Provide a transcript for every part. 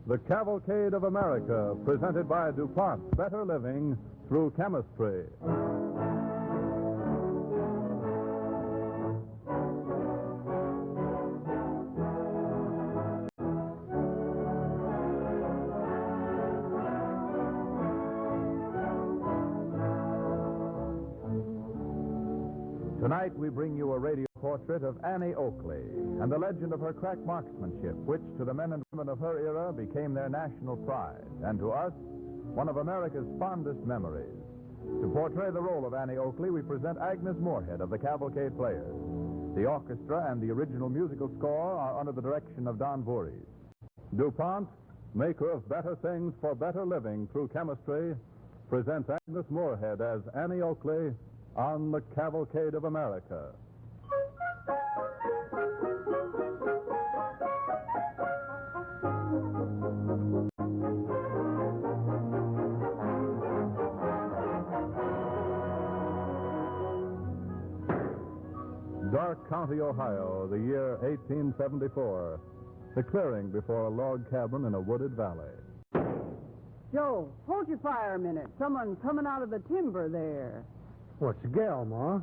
The Cavalcade of America, presented by DuPont, better living through chemistry. Tonight we bring you a radio portrait of Annie Oakley and the legend of her crack marksmanship, which to the men and women of her era became their national pride, and to us, one of America's fondest memories. To portray the role of Annie Oakley, we present Agnes Moorehead of the Cavalcade Players. The orchestra and the original musical score are under the direction of Don Voorhees. DuPont, maker of better things for better living through chemistry, presents Agnes Moorehead as Annie Oakley on the Cavalcade of America. Dark County, Ohio, the year 1874. The clearing before a log cabin in a wooded valley. Joe, hold your fire a minute. Someone's coming out of the timber there. What's the gal, Ma?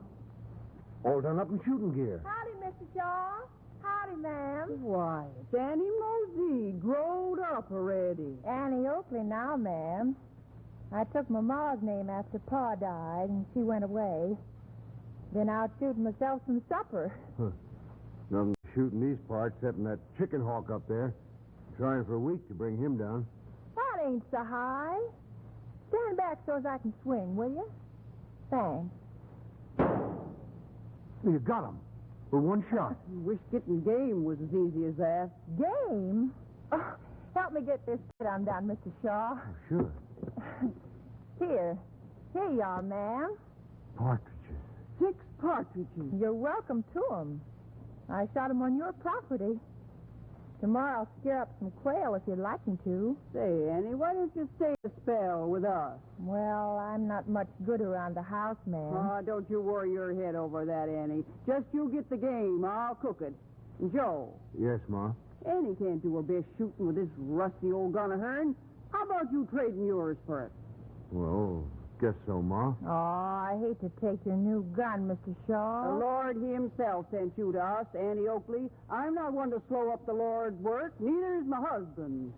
All done up in shooting gear. Howdy, Mr. Shaw. Howdy, ma'am. Why, it's Annie Mosey, growed up already. Annie Oakley now, ma'am. I took my ma's name after Pa died, and she went away. Been out shooting myself some supper. Nothing shooting these parts except that chicken hawk up there. Trying for a week to bring him down. That ain't so high. Stand back so as I can swing, will you? Thanks. You got him. With one shot. Wish getting game was as easy as that. Game? Oh, help me get this kid undone, Mr. Shaw. Oh, sure. Here you are, ma'am. Partridges. 6 partridges. You're welcome to 'em. I shot 'em on your property. Tomorrow I'll scare up some quail if you'd like me to. Say, Annie, why don't you stay a spell with us? Well, I'm not much good around the house, ma'am. Oh, don't you worry your head over that, Annie. Just you get the game. I'll cook it. And Joe. Yes, Ma. Annie can't do her best shooting with this rusty old gun of hers. How about you trading yours for it? Well, guess so, Ma. Oh, I hate to take your new gun, Mr. Shaw. The Lord himself sent you to us, Annie Oakley. I'm not one to slow up the Lord's work. Neither is my husband.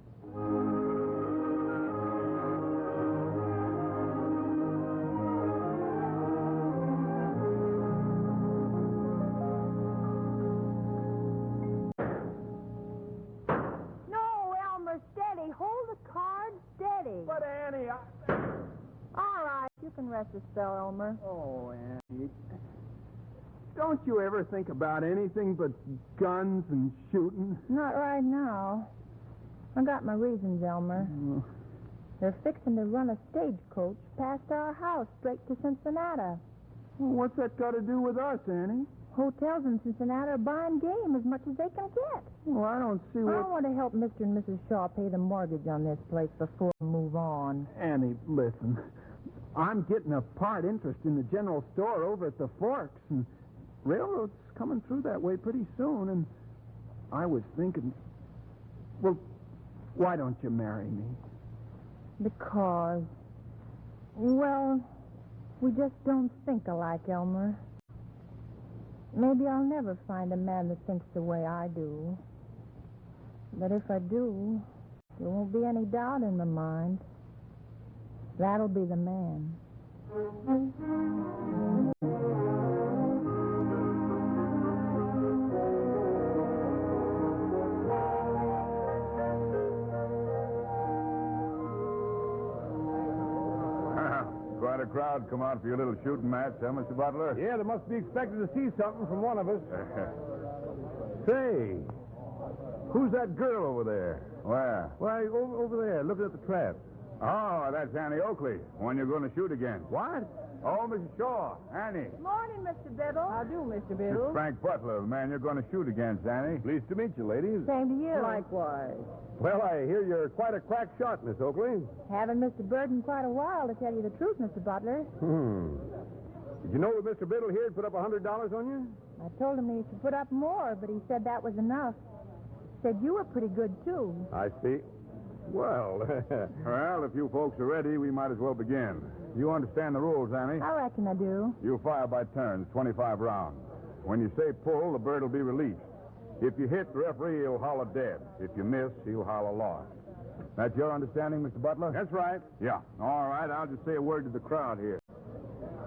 No, Elmer, steady. Hold the card steady. But, Annie, All right, you can rest a spell, Elmer. Oh, Annie. Don't you ever think about anything but guns and shooting? Not right now. I got my reasons, Elmer. They're fixing to run a stagecoach past our house straight to Cincinnati. Well, what's that got to do with us, Annie? Hotels in Cincinnati are buying game as much as they can get. Well, I don't see I what... want to help Mr. and Mrs. Shaw pay the mortgage on this place before we move on. Annie, listen. I'm getting a part interest in the general store over at the Forks, and railroad's coming through that way pretty soon, and I was thinking, well, why don't you marry me? Because, well, we just don't think alike, Elmer. Maybe I'll never find a man that thinks the way I do. But if I do, there won't be any doubt in my mind. That'll be the man. Quite a crowd come out for your little shooting match, huh, Mr. Butler? Yeah, they must be expected to see something from one of us. Say, who's that girl over there? Where? Why, over there, looking at the trap. Oh, that's Annie Oakley, one you're going to shoot again. What? Oh, Mrs. Shaw, Annie. Morning, Mr. Biddle. How do, Mr. It's Biddle? Frank Butler, the man you're going to shoot against, Annie. Pleased to meet you, ladies. Same to you. Likewise. Well, I hear you're quite a crack shot, Miss Oakley. Haven't Mr. Burton quite a while, to tell you the truth, Mr. Butler. Did you know that Mr. Biddle here had put up $100 on you? I told him he should put up more, but he said that was enough. Said you were pretty good, too. I see. Well, Well, if you folks are ready, we might as well begin. You understand the rules, Annie? I reckon I do. You fire by turns, 25 rounds. When you say pull, the bird will be released. If you hit, the referee will holler dead. If you miss, he'll holler lost. That's your understanding, Mr. Butler? that's right. Yeah. All right, I'll just say a word to the crowd here.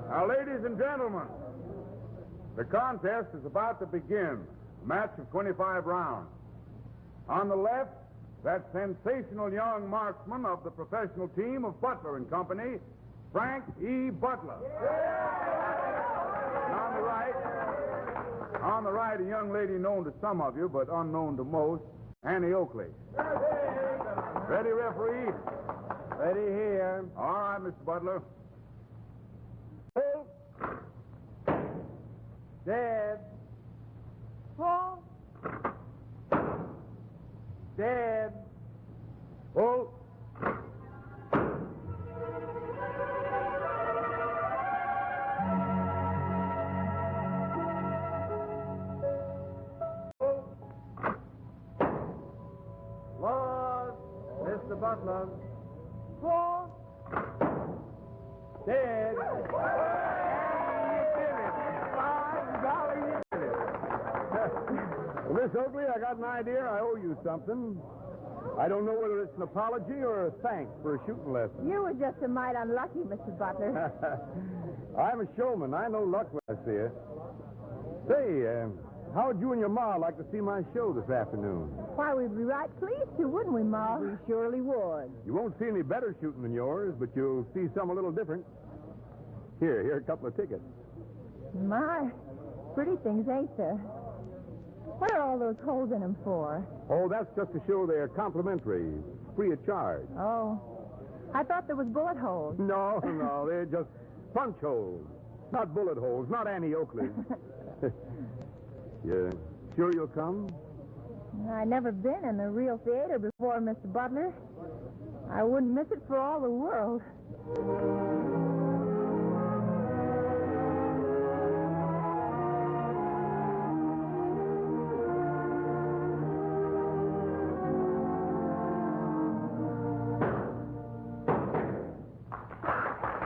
Now, ladies and gentlemen, the contest is about to begin. A match of 25 rounds. On the left, that sensational young marksman of the professional team of Butler and Company, Frank E. Butler. And on the right, a young lady known to some of you, but unknown to most, Annie Oakley. Ready, referee? Ready here. All right, Mr. Butler. Dead. Pull. Dead. Pull. Lost. Mr. Butler. Pull. Dead. Well, Miss Oakley, I got an idea. I owe you something. I don't know whether it's an apology or a thanks for a shooting lesson. You were just a mite unlucky, Mr. Butler. I'm a showman. I know luck when I see it. Say, how would you and your ma like to see my show this afternoon? Why, we'd be right pleased to, wouldn't we, Ma? We surely would. You won't see any better shooting than yours, but you'll see some a little different. Here are a couple of tickets. My, pretty things, ain't there? What are all those holes in them for? Oh, that's just to show they're complimentary, free of charge. Oh, I thought there was bullet holes. No, they're just punch holes. Not bullet holes, not Annie Oakley. You sure you'll come? I never been in a real theater before, Mr. Butler. I wouldn't miss it for all the world.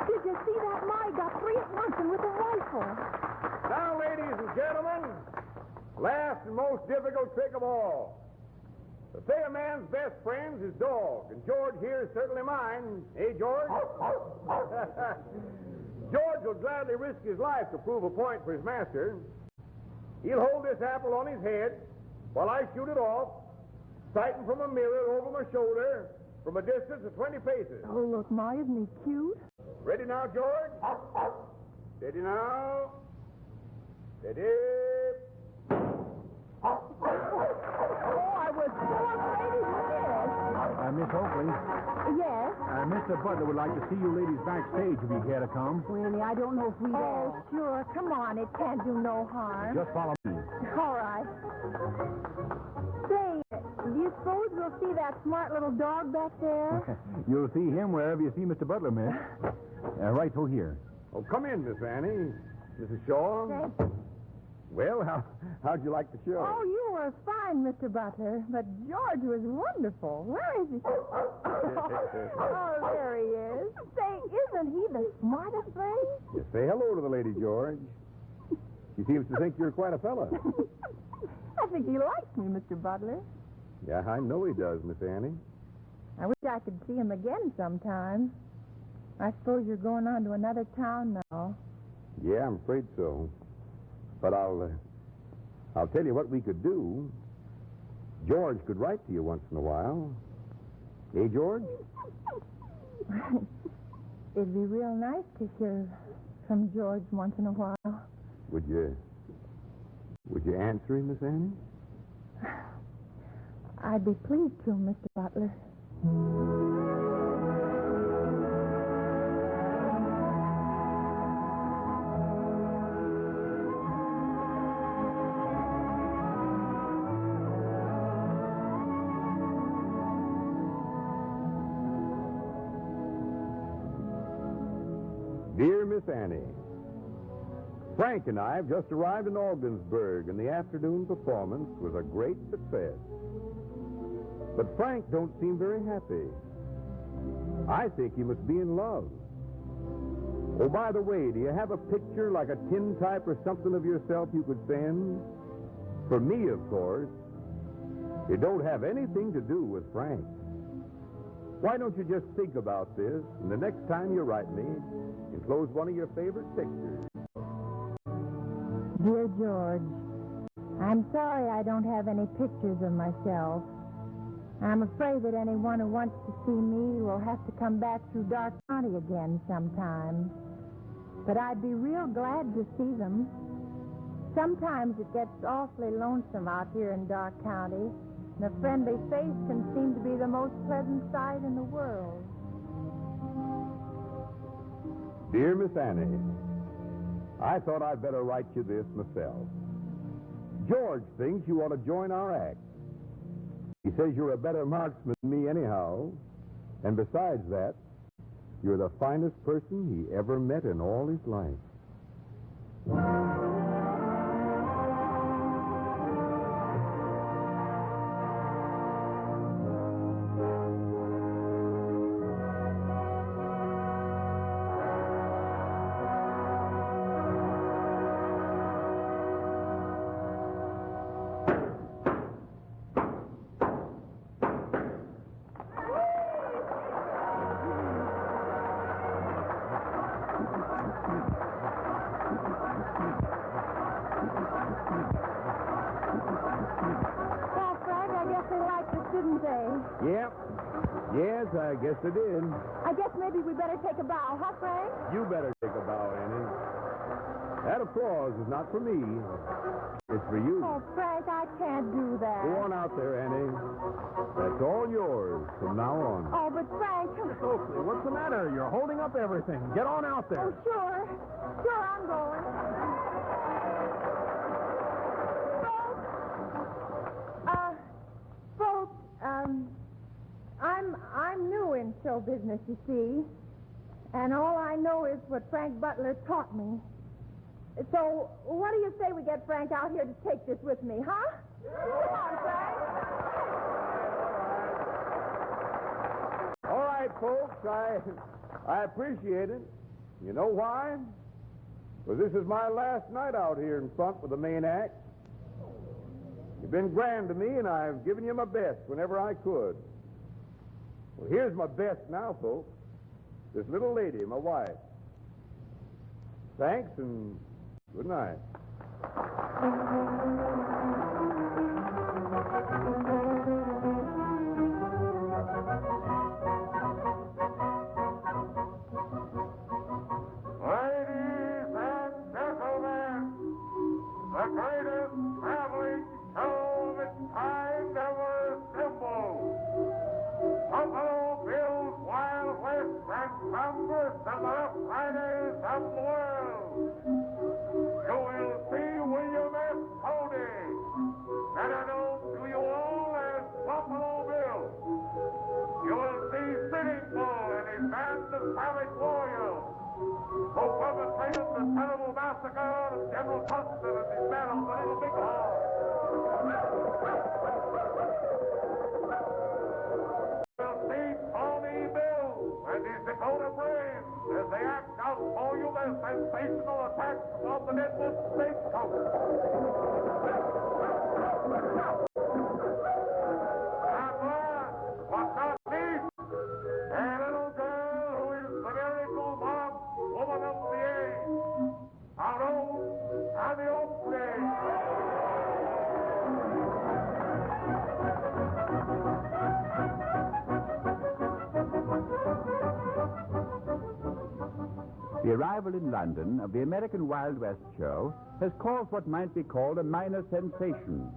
Did you see that? Ma got 3 at once and with a rifle. Now, ladies and gentlemen, last and most difficult trick of all. They say a man's best friend's his dog, and George here is certainly mine. Hey, George? George will gladly risk his life to prove a point for his master. He'll hold this apple on his head while I shoot it off, sighting from a mirror over my shoulder from a distance of 20 paces. Oh, look, Ma, isn't he cute? Ready now, George? Steady now. Steady. Oh, I was so afraid he'd miss. Miss Oakley, Yes? Mr. Butler would like to see you ladies backstage if you care to come. Really, I don't know if we Oh, dare. sure. Come on. It can't do no harm. Just follow me. All right. Say, do you suppose we'll see that smart little dog back there? You'll see him wherever you see Mr. Butler, miss. Right through here. Oh, come in, Miss Annie. Mrs. Shaw. Say, Well, how'd you like the show? oh, you were fine, Mr. Butler, but George was wonderful. Where is he? Oh, there he is. Say, isn't he the smartest thing? You say hello to the lady, George. She seems to think you're quite a fella. I think he likes me, Mr. Butler. Yeah, I know he does, Miss Annie. I wish I could see him again sometime. I suppose you're going on to another town now. Yeah, I'm afraid so. But I'll tell you what we could do. George could write to you once in a while. Hey, George? It'd be real nice to hear from George once in a while. Would you answer him, Miss Annie? I'd be pleased to, Mr. Butler. Dear Miss Annie, Frank and I have just arrived in Ogdensburg, and the afternoon performance was a great success. But Frank don't seem very happy. I think he must be in love. Oh, by the way, do you have a picture like a tintype or something of yourself you could send? For me, of course. It don't have anything to do with Frank. Why don't you just think about this, and the next time you write me, enclose one of your favorite pictures. Dear George, I'm sorry I don't have any pictures of myself. I'm afraid that anyone who wants to see me will have to come back through Dark County again sometime. But I'd be real glad to see them. Sometimes it gets awfully lonesome out here in Dark County, and a friendly face can seem to be the most pleasant sight in the world. Dear Miss Annie, I thought I'd better write you this myself. George thinks you ought to join our act. He says you're a better marksman than me anyhow. And besides that, you're the finest person he ever met in all his life. Didn't they? Yep. Yes, I guess they did. I guess maybe we better take a bow, huh, Frank? You better take a bow, Annie. That applause is not for me. It's for you. Oh, Frank, I can't do that. Go on out there, Annie. That's all yours from now on. Oh, but Frank... Miss Oakley, what's the matter? You're holding up everything. Get on out there. Oh, sure. Sure, I'm going. Folks, I'm new in show business, you see. And all I know is what Frank Butler taught me. So, what do you say we get Frank out here to take this with me, huh? Come on, Frank. All right, folks, I appreciate it. You know why? Because this is my last night out here in front with the main act. You've been grand to me, and I've given you my best whenever I could. Well, here's my best now, folks. This little lady, my wife. Thanks, and good night. Ladies and gentlemen, the greatest traveling show of its kind ever assembled. Buffalo Bill's Wild West and Congress of the Rough Riders of the world. You will see William S. Cody, better known to you all as Buffalo Bill. You will see Sitting Bull and his band of savage warriors who perpetrated the terrible massacre of General Custer and his men on the Little Big Horn. You'll see Tony Bill and his Dakota Braves as they act out for you their sensational attacks on the Deadwood Stagecoach. And last, but not least, a little girl who is the miracle mom, woman of the age, our own Annie Oakley. The arrival in London of the American Wild West show has caused what might be called a minor sensation.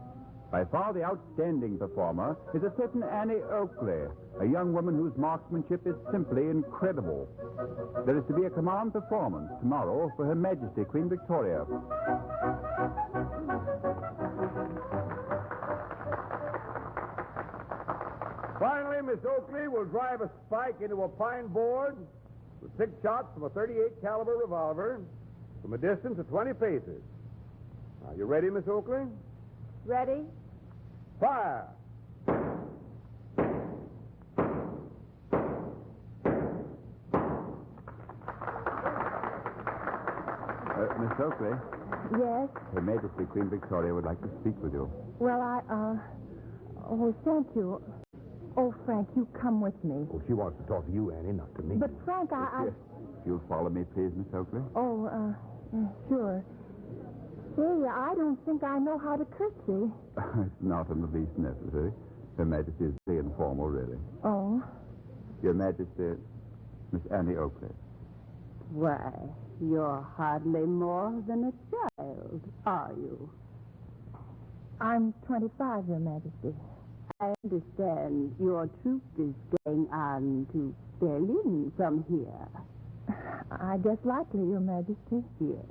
By far the outstanding performer is a certain Annie Oakley, a young woman whose marksmanship is simply incredible. There is to be a command performance tomorrow for Her Majesty Queen Victoria. Finally, Miss Oakley will drive a spike into a pine board with 6 shots from a .38 caliber revolver, from a distance of 20 paces. Are you ready, Miss Oakley? Ready? Fire! Miss Oakley, Yes? Her Majesty Queen Victoria would like to speak with you. Well, Oh, thank you. Oh, Frank, you come with me. Oh, she wants to talk to you, Annie, not to me. But, Frank, Yes. You'll follow me, please, Miss Oakley? Sure. Say, I don't think I know how to curtsy. It's not in the least necessary. Her Majesty is very informal, really. Oh? Your Majesty, Miss Annie Oakley. Why, you're hardly more than a child, are you? I'm 25, Your Majesty. I understand your troop is going on to Berlin from here. I guess likely, Your Majesty. Yes.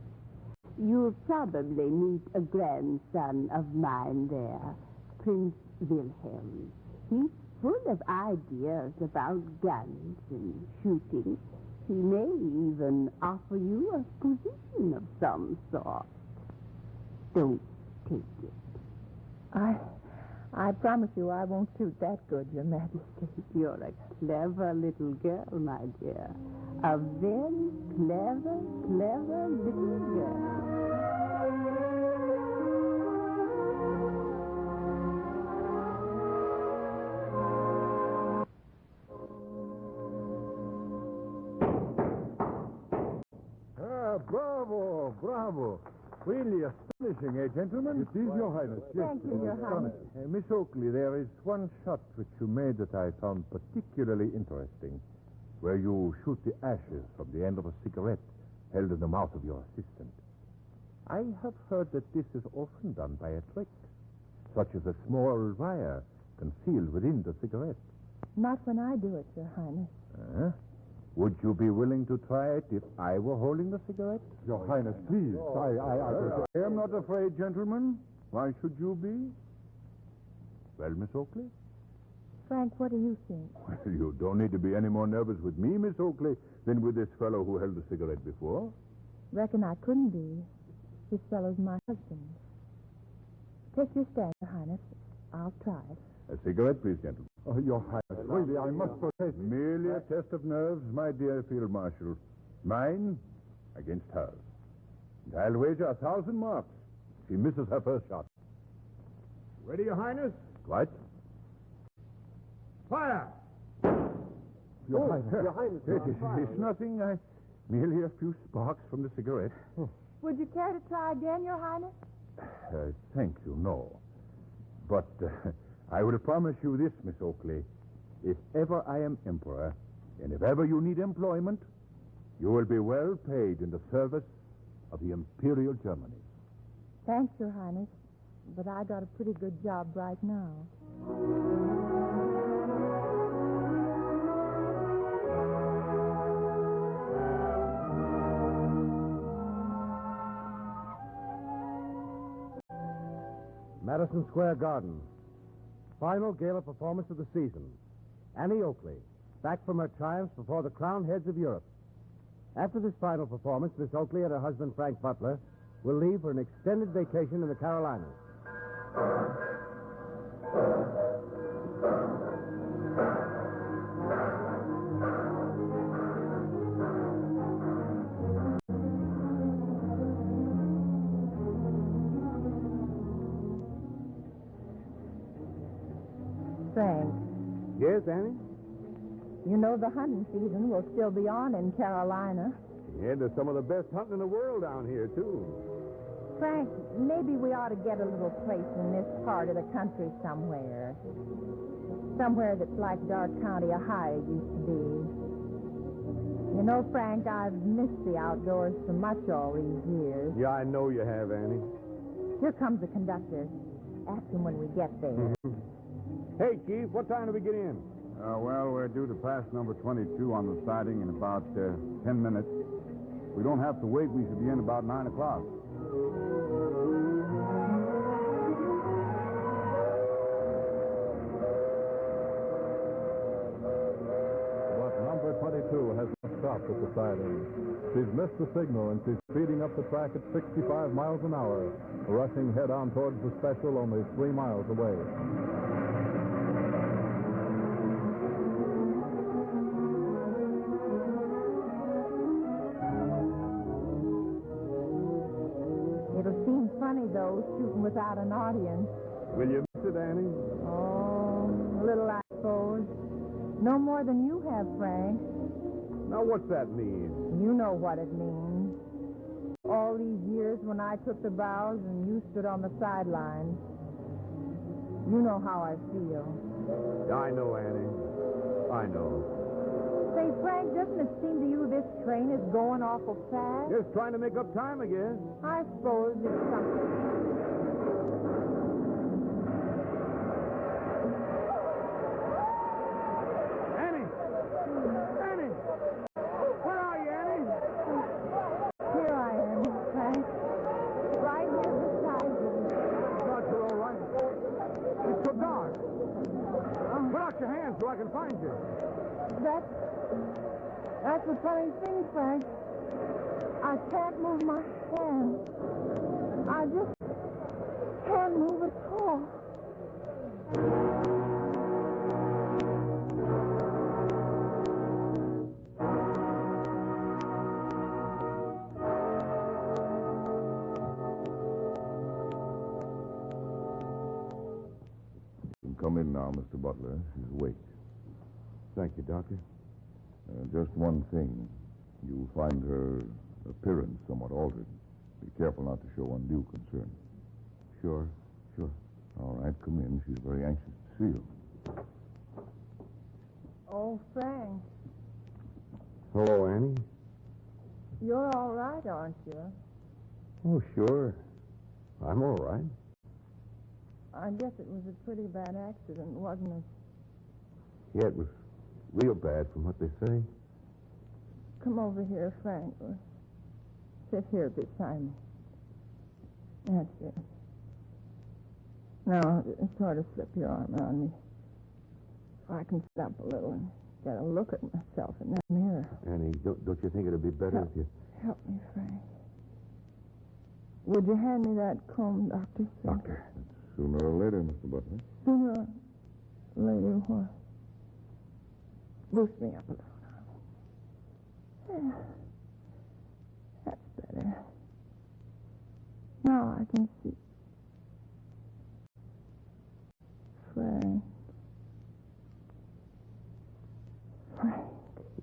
You'll probably meet a grandson of mine there, Prince Wilhelm. He's full of ideas about guns and shooting. He may even offer you a position of some sort. Don't take it. I promise you I won't shoot that good, Your Majesty. You're a clever little girl, my dear. A very clever, clever little girl. Bravo, bravo. Really astonishing, gentlemen? It is, Your Highness. Yes. Thank you, Your Highness. Miss Oakley, there is one shot which you made that I found particularly interesting, where you shoot the ashes from the end of a cigarette held in the mouth of your assistant. I have heard that this is often done by a trick, such as a small wire concealed within the cigarette. Not when I do it, Your Highness. Would you be willing to try it if I were holding the cigarette? Your Highness, please. I am not afraid, gentlemen. Why should you be? Well, Miss Oakley? Frank, what do you think? Well, you don't need to be any more nervous with me, Miss Oakley, than with this fellow who held the cigarette before. Reckon I couldn't be. This fellow's my husband. Take your stand, Your Highness. I'll try it. A cigarette, please, gentlemen. Oh, Your Highness, really, I must protest. Merely a test of nerves, my dear Field Marshal. Mine against hers. And I'll wager 1,000 marks. She misses her first shot. Ready, Your Highness? Right? Fire! Your Highness. It's nothing. Merely a few sparks from the cigarette. Would you care to try again, Your Highness? Thank you, no. But I will promise you this, Miss Oakley. If ever I am emperor, and if ever you need employment, you will be well paid in the service of the Imperial Germany. Thanks, Your Highness. But I got a pretty good job right now. Madison Square Garden. Final gala performance of the season. Annie Oakley, back from her triumphs before the crowned heads of Europe. After this final performance, Miss Oakley and her husband, Frank Butler, will leave for an extended vacation in the Carolinas. Frank, Yes, Annie? you know the hunting season will still be on in Carolina. Yeah, there's some of the best hunting in the world down here, too. Frank, maybe we ought to get a little place in this part of the country somewhere. Somewhere that's like Dark County, Ohio used to be. You know, Frank, I've missed the outdoors so much all these years. Yeah, I know you have, Annie. Here comes the conductor. Ask him when we get there. Hey, Chief, what time do we get in? Well, we're due to pass number 22 on the siding in about 10 minutes. We don't have to wait. We should be in about 9 o'clock. But number 22 has has not stopped at the siding. She's missed the signal, and she's speeding up the track at 65 miles an hour, rushing head-on towards the special only 3 miles away. It'll seem funny, though, shooting without an audience. Will you miss it, Annie? Oh, a little, I suppose. No more than you have, Frank. Now, what's that mean? You know what it means. All these years when I took the vows and you stood on the sidelines. You know how I feel. I know, Annie. I know. Say, Frank, doesn't it seem to you this train is going awful fast? Just trying to make up time, I guess. I suppose it's something. Annie! Annie! Where are you, Annie? Here I am, Frank. Right here beside you. Thought you're all right. It's so dark. Put out your hands so I can find you. That's the funny thing, Frank. I can't move my hand. I just can't move at all. Come in now, Mr. Butler. She's awake. Thank you, Doctor. Just one thing. You'll find her appearance somewhat altered. Be careful not to show undue concern. Sure. All right, come in. She's very anxious to see you. Oh, Frank, Hello, Annie. you're all right, aren't you? Oh, sure. I'm all right. I guess it was a pretty bad accident, wasn't it? Yeah, it was real bad from what they say. Come over here, Frank. Sit here beside me. That's it. Now, sort of slip your arm around me. So I can sit up a little and get a look at myself in that mirror. Annie, don't you think it'd be better if you... Help me, Frank. Would you hand me that comb, Doctor? Doctor. Sooner or later, Mr. Butler. Sooner or later, what? Boost me up a little. Yeah. That's better. Now I can see. Frank.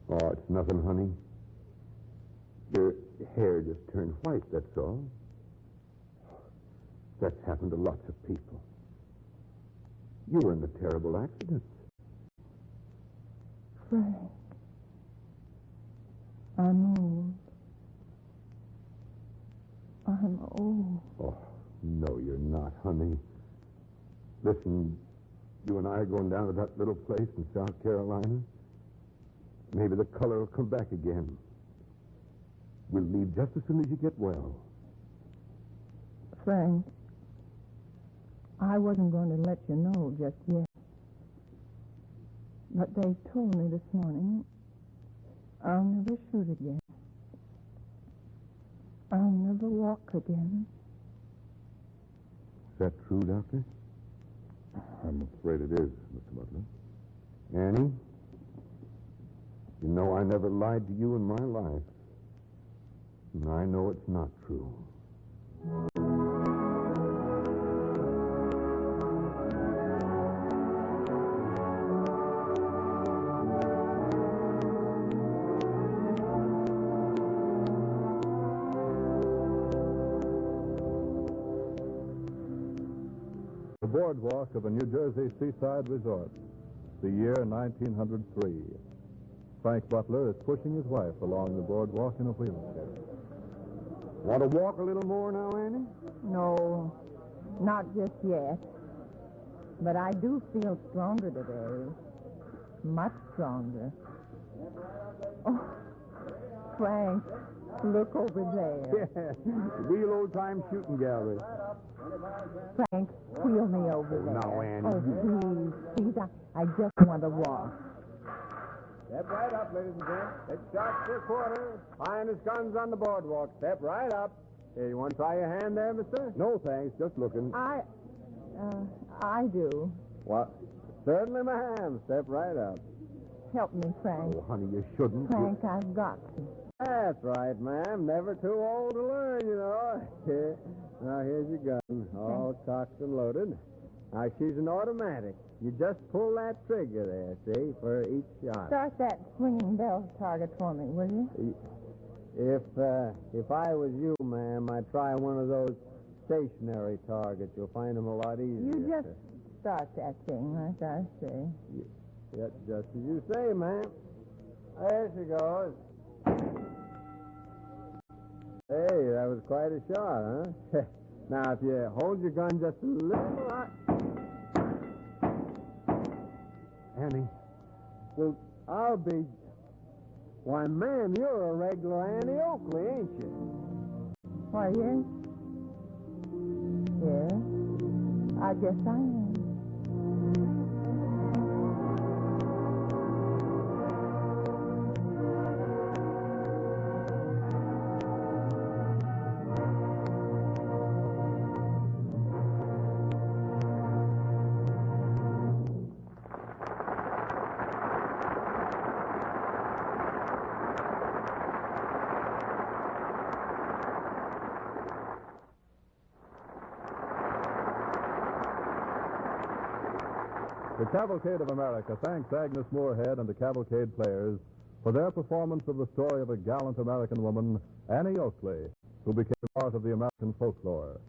Oh, it's nothing, honey. Your hair just turned white, that's all. That's happened to lots of people. You were in a terrible accident. Frank. I'm old. I'm old. Oh, no, you're not, honey. Listen, you and I are going down to that little place in South Carolina. Maybe the color will come back again. We'll leave just as soon as you get well. Frank, I wasn't going to let you know just yet. But they told me this morning I'll never shoot again. I'll never walk again. Is that true, Doctor? I'm afraid it is, Mr. Butler. Annie, you know I never lied to you in my life. And I know it's not true. The boardwalk of a New Jersey seaside resort. The year 1903. Frank Butler is pushing his wife along the boardwalk in a wheelchair. Want to walk a little more now, Annie? No, not just yet. But I do feel stronger today. Much stronger. Oh, Frank, look over there. Yeah, real old-time shooting gallery. Frank, wheel me over there. now, Annie. Oh, please, I just want to walk. Step right up, ladies and gents. It's shots for a quarter. Finest guns on the boardwalk. Step right up. Here, you want to try your hand there, mister? No, thanks. Just looking. I do. What? Certainly, ma'am. Step right up. Help me, Frank. Oh, honey, you shouldn't. Frank, I've got to. That's right, ma'am. Never too old to learn, you know. Now, here's your gun. All cocked and loaded. Now, she's an automatic. You just pull that trigger there, see, for each shot. Start that swinging bell target for me, will you? If I was you, ma'am, I'd try one of those stationary targets. You'll find them a lot easier. You just start that thing, like I say. Yeah, just as you say, ma'am. There she goes. Hey, that was quite a shot, huh? Now, if you hold your gun just a little... Annie. Well, I'll be... Why, ma'am, you're a regular Annie Oakley, ain't you? Why, yes. Yes. I guess I am. The Cavalcade of America thanks Agnes Moorehead and the Cavalcade players for their performance of the story of a gallant American woman, Annie Oakley, who became part of the American folklore.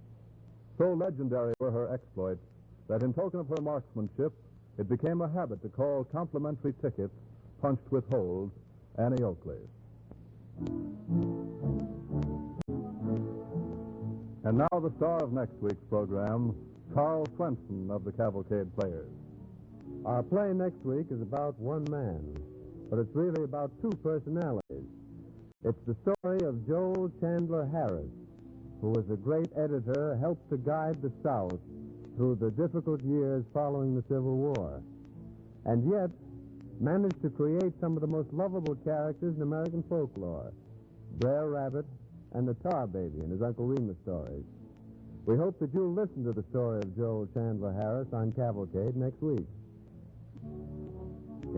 So legendary were her exploits that in token of her marksmanship, it became a habit to call complimentary tickets punched with holes Annie Oakley. And now the star of next week's program, Carl Swenson of the Cavalcade players. Our play next week is about one man, but it's really about two personalities. It's the story of Joel Chandler Harris, who was a great editor, helped to guide the South through the difficult years following the Civil War, and yet managed to create some of the most lovable characters in American folklore, Brer Rabbit and the Tar Baby in his Uncle Remus stories. We hope that you'll listen to the story of Joel Chandler Harris on Cavalcade next week.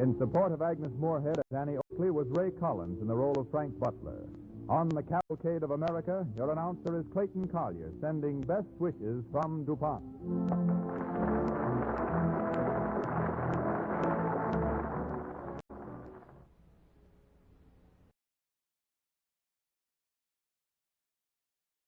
In support of Agnes Moorehead as Annie Oakley was Ray Collins in the role of Frank Butler. On the Cavalcade of America, your announcer is Clayton Collier, sending best wishes from DuPont.